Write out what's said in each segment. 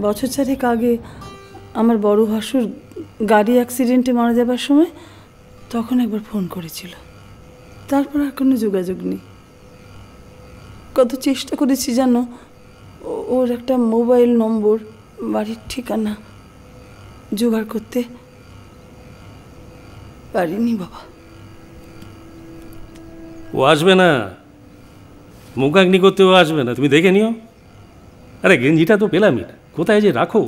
বছর চারেক আগে আমার বড় ভাসুর গাড়ি অ্যাক্সিডেন্টে মারা যাবার সময় তখন একবার ফোন করেছিল, তারপর আর কোনো যোগাযোগ নেই। কত চেষ্টা করেছি জানো ওর একটা মোবাইল নম্বর, বাড়ির ঠিকানা জোগাড় করতে পারিনি বাবা। ও আসবে না, মুখাগ্নি করতেও আসবে না, তুমি দেখে নিও। আরে গেঞ্জিটা তো পেলামই না, কোথায় যে রাখো,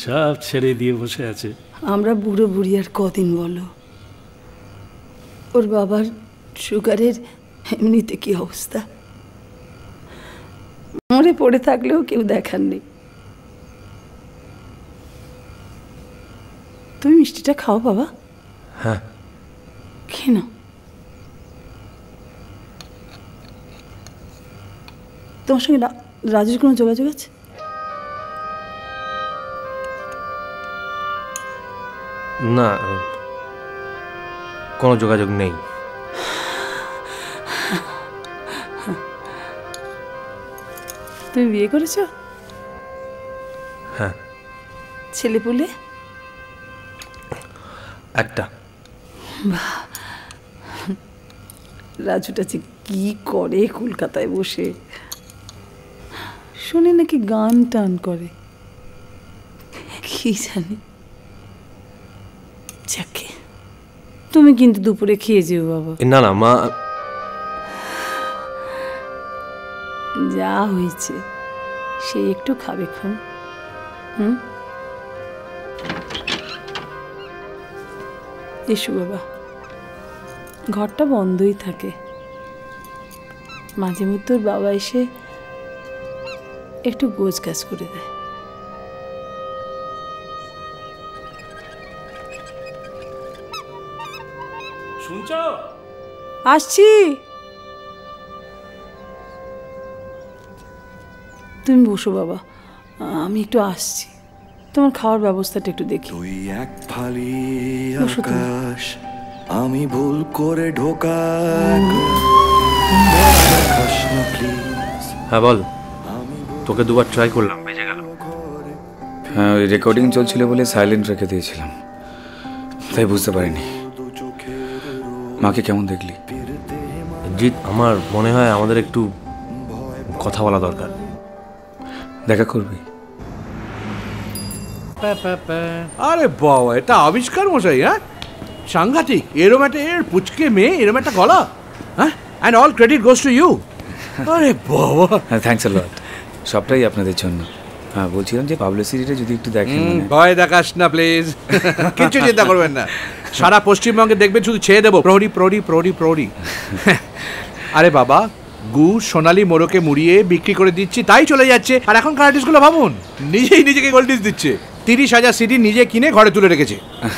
সব ছেড়ে দিয়ে বসে আছে। আমরা বুড়ো বুড়ি আর কদিন বলো, ওর বাবার সুগারের এমনিতে কি অবস্থা, মরে পড়ে থাকলেও কেউ দেখার নেই। তুমি মিষ্টিটা খাও বাবা। হ্যাঁ কেন? তোমার সঙ্গে রাজুর কোনো যোগাযোগ আছে? না, কোনো যোগাযোগ নেই। তুমি বিয়ে করেছো? হ্যাঁ। ছেলেপুলে? একটা। রাজুটা যে কি করে কলকাতায় বসে, শুনে নাকি গান টান করে, কি জানি। যাকে তুমি কিন্তু দুপুরে খেয়ে যেও বাবা। না না মা, যা হয়েছে সে একটু খাবে খান। এসো বাবা, ঘরটা বন্ধই থাকে, মাঝে মধ্যে তোর বাবা এসে একটু গোছ গাছ করে দেয়। শুনছ? আসছি। তুমি বসো বাবা, আমি একটু আসছি, তোমার খাওয়ার ব্যবস্থাটা একটু দেখি। তুই এক ফালি আকাশ, আমি ভুল করে ঢোকা। হ্যাঁ বল। তোকে দুবার ট্রাই করলাম, বেজে গেল। হ্যাঁ, ওই রেকর্ডিং চলছিল বলে সাইলেন্ট রেখে দিয়েছিলাম, তাই বুঝতে পারিনি। মাকে কেমন দেখলি? জিৎ, আমার মনে হয় আমাদের একটু কথা বলা দরকার। দেখা করবি? আরে বাবা, এটা আবিষ্কার মশাই। হ্যাঁ, সাংঘাতিক। এরম একটা পুচকে মেয়ে, এরম একটা গলা। হ্যাঁ, and all credit goes to you. আরে বাবা, হ্যাঁ, থ্যাঙ্কস আ লট। সবটাই আপনাদের জন্য। হ্যাঁ, বলছিলাম যে পাবলিসিটিটা যদি একটু দেখেন। ভয় দেখাস না প্লিজ, কিচ্ছু চিন্তা করবেন না। সারা পশ্চিমবঙ্গে দেখবেন শুধু ছেড়ে দেবো প্রহরী প্রহরী প্রহরী প্রহরী। আরে বাবা, গু সোনালি মোড়কে মুড়িয়ে বিক্রি করে দিচ্ছি, তাই চলে যাচ্ছে। আর এখনকার আর্টিস্টগুলো ভাবুন, নিজেই নিজেকে গোল্ডিস দিচ্ছে। 30,000 সিডি নিজে কিনে ঘরে তুলে রেখেছে।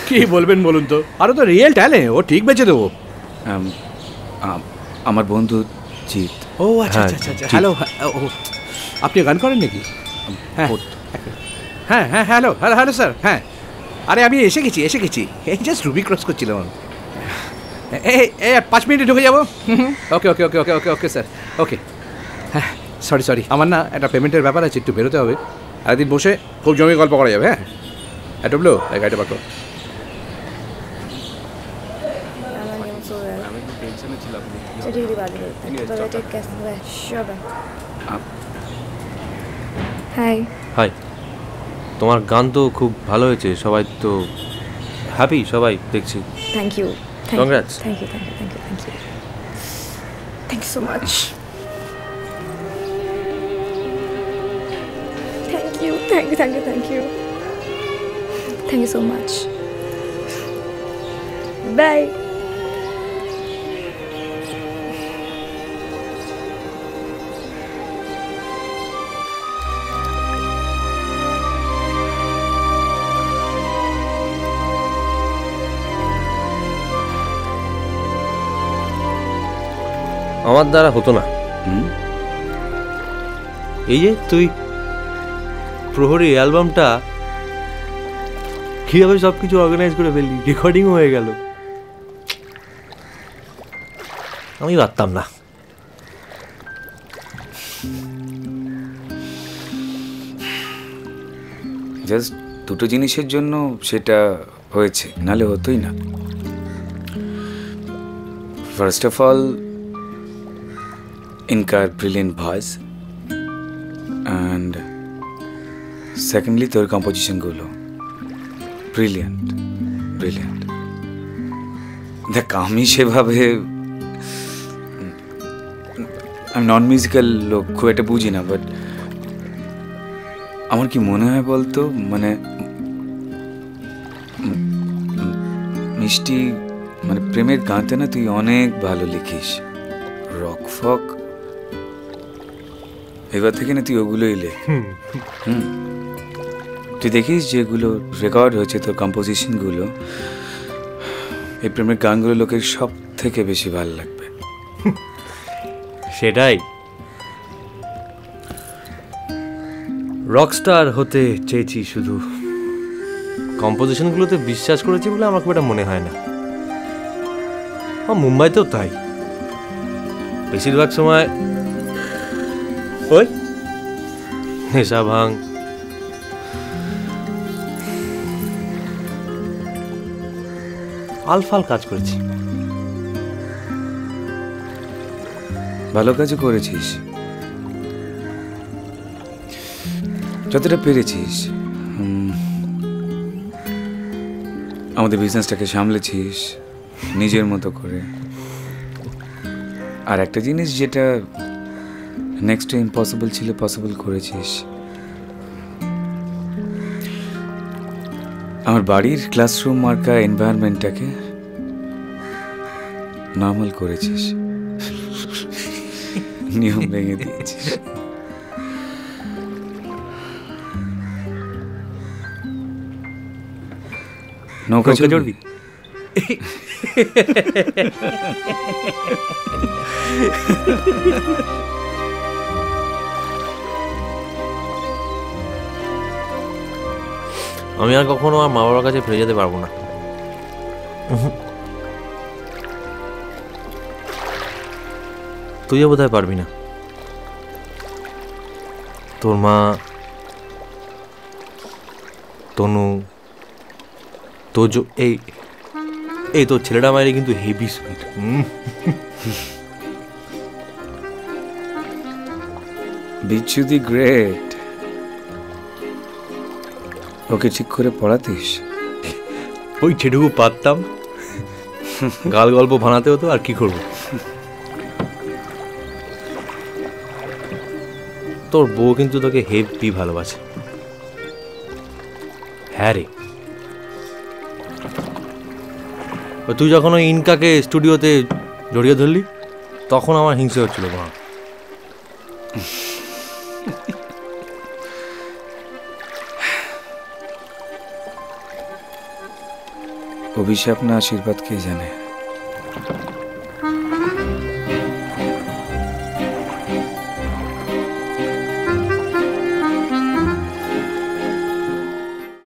কি বলবেন বলুন তো? আরও তো রিয়েল ট্যালেন্ট, ও ঠিক বেঁচে দেবো। আমার বন্ধু জিৎ। ও আচ্ছা আচ্ছা আচ্ছা, হ্যালো। ও, আপনি গান করেন নাকি? হ্যাঁ হ্যাঁ হ্যাঁ, হ্যালো হ্যালো হ্যালো স্যার। হ্যাঁ, আরে আমি এসে গেছি। এই জাস্ট রুবি ক্রস করছিলাম। এই 5 মিনিটে ঢুকে যাবো। ওকে ওকে ওকে ওকে ওকে ওকে স্যার, ওকে। হ্যাঁ, সরি, আমার না একটা পেমেন্টের ব্যাপার আছে, একটু বেরোতে হবে। একদিন বসে খুব জমি গল্প করা যাবে। হ্যাঁ, ডব্লু, এই গাড়িটা পাকো। হাই। হাই, তোমার গান তো খুব ভালো হয়েছে, সবাই তো হ্যাপি, সবাই দেখছি। Thank you. Congrats. Thank you so much. Thank you so much. Bye. আমার দ্বারা হতো না। এই যে তুই প্রহরী অ্যালবামটা কিভাবে সবকিছু অর্গানাইজ করে ফেললি, রেকর্ডিংও হয়ে গেল, আমি পারতাম না। জাস্ট দুটো জিনিসের জন্য সেটা হয়েছে, নালে হতোই না। First of all, incur brilliant voice, and secondly তোর কম্পোজিশনগুলো ব্রিলিয়েন্ট ব্রিলিয়েন্ট। দেখ, আমি সেভাবে আমি নন মিউজিক্যাল লোক, খুব একটা বুঝি না, বাট আমার কি মনে হয় বলতো, মানে মিষ্টি, মানে প্রেমের গানটা না তুই অনেক ভালো লিখিস। রক ফক এবার থেকে না তুই ওগুলোই লেখ। তুই দেখিস যেগুলো রেকর্ড হয়েছে তোর কম্পোজিশনগুলো, এই প্রেমের গানগুলো লোকের সব থেকে বেশি ভালো লাগবে। সেটাই, রকস্টার হতে চেয়েছি, শুধু কম্পোজিশনগুলোতে বিশ্বাস করেছি বলে আমার খুব এটা মনে হয় না। মুম্বাইতেও তাই, বেশিরভাগ সময় ওই নেশা ভাঙ, আলফাল কাজ করেছি। ভালো কাজও করেছিস, যতটা পেরেছিস। আমাদের বিজনেসটাকে সামলেছিস নিজের মতো করে। আর একটা জিনিস যেটা নেক্সট টু ইম্পসিবল ছিল, পসিবল করেছিস। আমার বাড়ির ক্লাসরুম মার্কা এনভায়রনমেন্টটাকে নর্মাল করেছিস, নিয়ম ভেঙে দিয়েছিস। নৌকা চড়বি? আমি আর কখনো আমার মা বাবার কাছে ফিরে যেতে পারবো না। তুইও বোধহয় পারবি না। তোর মা, তনু, তোজো, এই তোর ছেলেটা মায়ের কিন্তু হেভি সুইট। বিচ্ছু দি গ্রেট, ওকে ঠিক করে পড়াতিস? ওই ছেটুকু পারতাম, গাল গল্প বানাতে হতো, আর কি করবো। তোর বউ কিন্তু তোকে হেভি ভালোবাসে। হ্যাঁ রে, তুই যখন ওই ইনকাকে স্টুডিওতে জড়িয়ে ধরলি তখন আমার হিংসে হচ্ছিল। মা, অভিশাপ না আশীর্বাদ কে জানে।